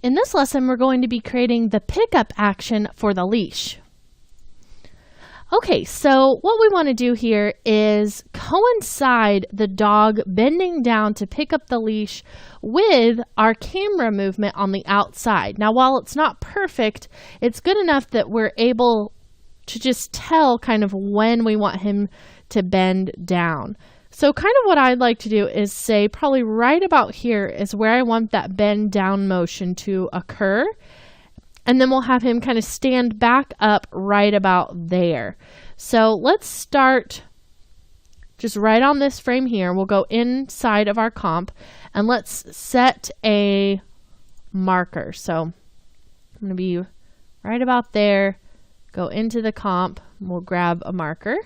In this lesson, we're going to be creating the pickup action for the leash. Okay, so what we want to do here is coincide the dog bending down to pick up the leash with our camera movement on the outside. Now, while it's not perfect, it's good enough that we're able to just tell kind of when we want him to bend down. So kind of what I'd like to do is say probably right about here is where I want that bend down motion to occur. And then we'll have him kind of stand back up right about there. So let's start just right on this frame here. We'll go inside of our comp and let's set a marker. So I'm going to be right about there, go into the comp, we'll grab a marker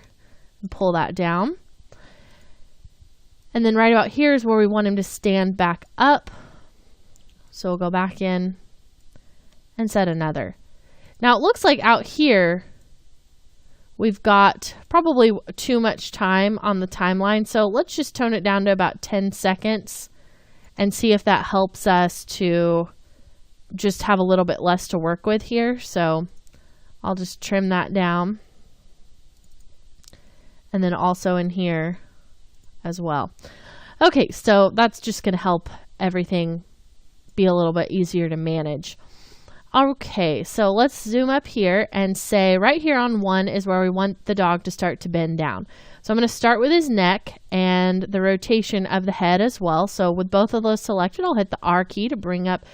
and pull that down. And then right about here is where we want him to stand back up. So we'll go back in and set another. Now it looks like out here we've got probably too much time on the timeline, so let's just tone it down to about 10 seconds and see if that helps us to just have a little bit less to work with here. So I'll just trim that down, and then also in here as well. Okay, so that's just going to help everything be a little bit easier to manage. Okay, so let's zoom up here and say right here on 1 is where we want the dog to start to bend down. So I'm going to start with his neck and the rotation of the head as well. So with both of those selected, I'll hit the R key to bring up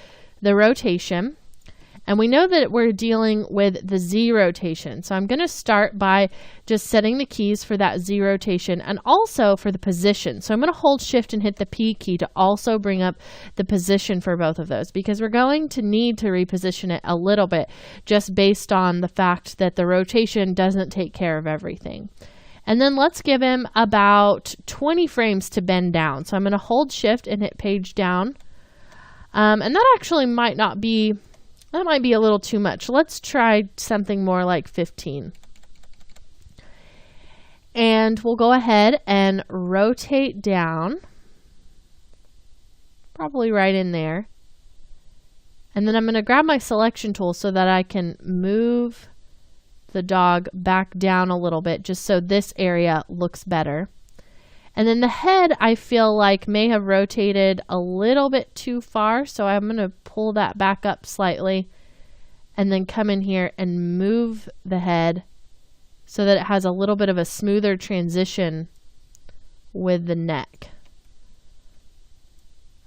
the rotation. And we know that we're dealing with the Z rotation. So I'm going to start by just setting the keys for that Z rotation and also for the position. So I'm going to hold Shift and hit the P key to also bring up the position for both of those, because we're going to need to reposition it a little bit just based on the fact that the rotation doesn't take care of everything. And then let's give him about 20 frames to bend down. So I'm going to hold Shift and hit page down. And that actually might be a little too much. Let's try something more like 15. And we'll go ahead and rotate down, probably right in there. And then I'm going to grab my selection tool so that I can move the dog back down a little bit, just so this area looks better. And then the head, I feel like may have rotated a little bit too far, so I'm going to pull that back up slightly and then come in here and move the head so that it has a little bit of a smoother transition with the neck.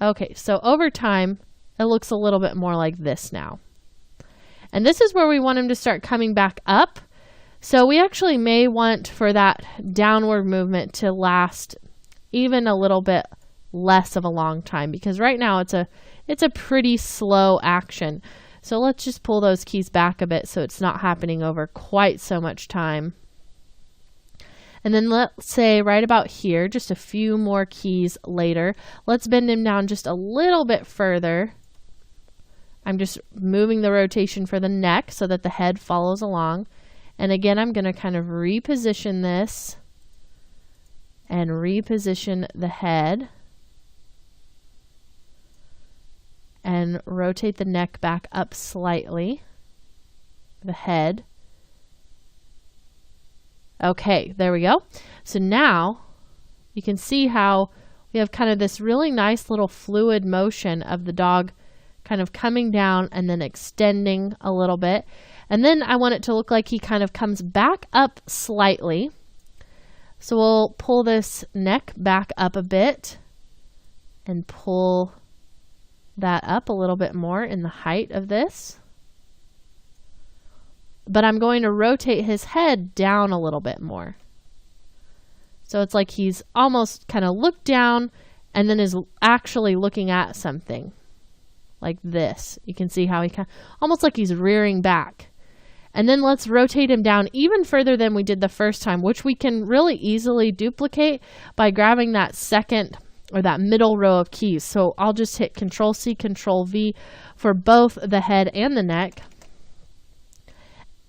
Okay, so over time, it looks a little bit more like this now. And this is where we want him to start coming back up. So we actually may want for that downward movement to last even a little bit less of a long time, because right now it's a pretty slow action. So let's just pull those keys back a bit so it's not happening over quite so much time. And then let's say right about here, just a few more keys later, let's bend him down just a little bit further. I'm just moving the rotation for the neck so that the head follows along. And again, I'm going to kind of reposition this and reposition the head and rotate the neck back up slightly, the head. Okay, there we go. So now you can see how we have kind of this really nice little fluid motion of the dog kind of coming down and then extending a little bit. And then I want it to look like he kind of comes back up slightly. So we'll pull this neck back up a bit and pull that up a little bit more in the height of this. But I'm going to rotate his head down a little bit more. So it's like he's almost kind of looked down and then is actually looking at something like this. You can see how he kind of, almost like he's rearing back. And then let's rotate him down even further than we did the first time, which we can really easily duplicate by grabbing that second or that middle row of keys. So I'll just hit Control C, Control V for both the head and the neck.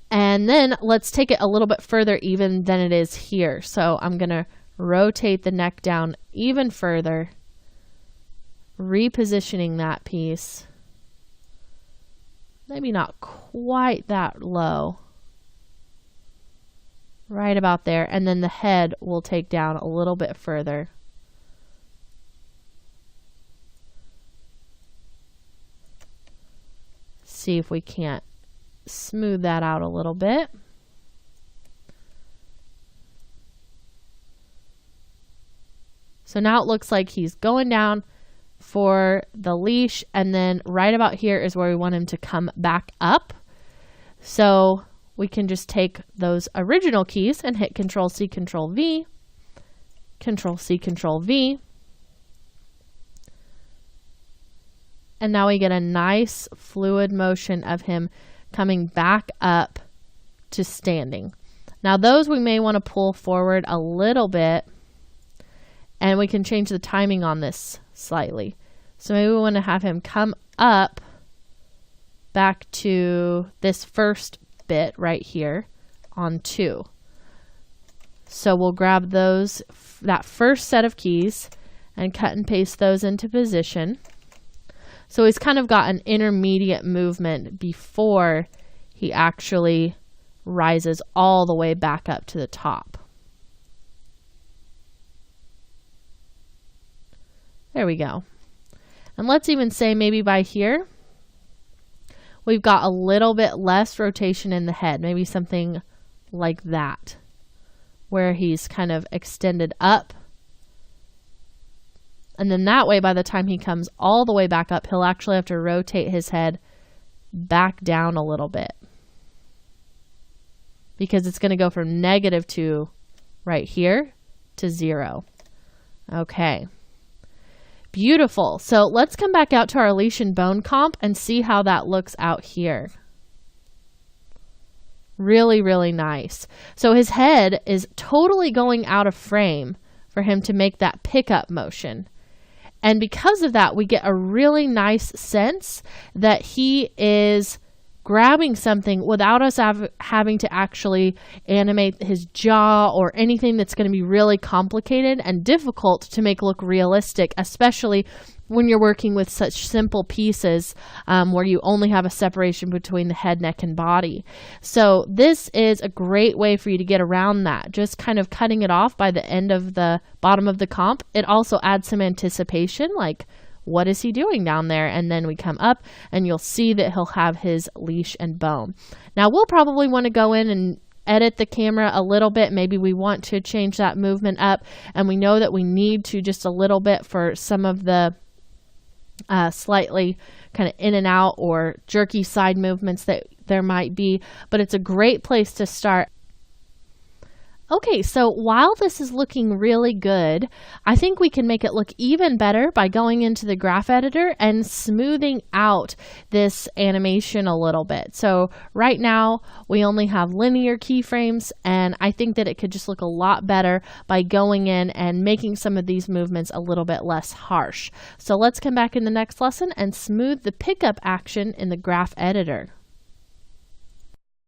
And then let's take it a little bit further even than it is here. So I'm going to rotate the neck down even further, repositioning that piece. maybe not quite that low. Right about there. And then the head will take down a little bit further. See if we can't smooth that out a little bit. So now it looks like he's going down for the leash, and then right about here is where we want him to come back up. So we can just take those original keys and hit Control C, Control V, Control C, Control V. And now we get a nice fluid motion of him coming back up to standing. Now those we may want to pull forward a little bit, and we can change the timing on this slightly. So maybe we want to have him come up back to this first bit right here on 2. So we'll grab those, that first set of keys, and cut and paste those into position. So he's kind of got an intermediate movement before he actually rises all the way back up to the top. There we go. And let's even say maybe by here, we've got a little bit less rotation in the head, maybe something like that, where he's kind of extended up. And then that way, by the time he comes all the way back up, he'll actually have to rotate his head back down a little bit, because it's going to go from -2 right here to 0. Okay. Beautiful. So let's come back out to our leash and bone comp and see how that looks out here. Really, really nice. So his head is totally going out of frame for him to make that pickup motion. And because of that, we get a really nice sense that he is grabbing something without us having to actually animate his jaw or anything that's going to be really complicated and difficult to make look realistic, especially when you're working with such simple pieces where you only have a separation between the head, neck, and body. So this is a great way for you to get around that, just kind of cutting it off by the end of the bottom of the comp. It also adds some anticipation, like, what is he doing down there? And then we come up and you'll see that he'll have his leash and bone. Now we'll probably want to go in and edit the camera a little bit. Maybe we want to change that movement up, and we know that we need to just a little bit for some of the slightly kind of in and out or jerky side movements that there might be, but it's a great place to start. Okay, so while this is looking really good, I think we can make it look even better by going into the graph editor and smoothing out this animation a little bit. So right now we only have linear keyframes, and I think that it could just look a lot better by going in and making some of these movements a little bit less harsh. So let's come back in the next lesson and smooth the pickup action in the graph editor.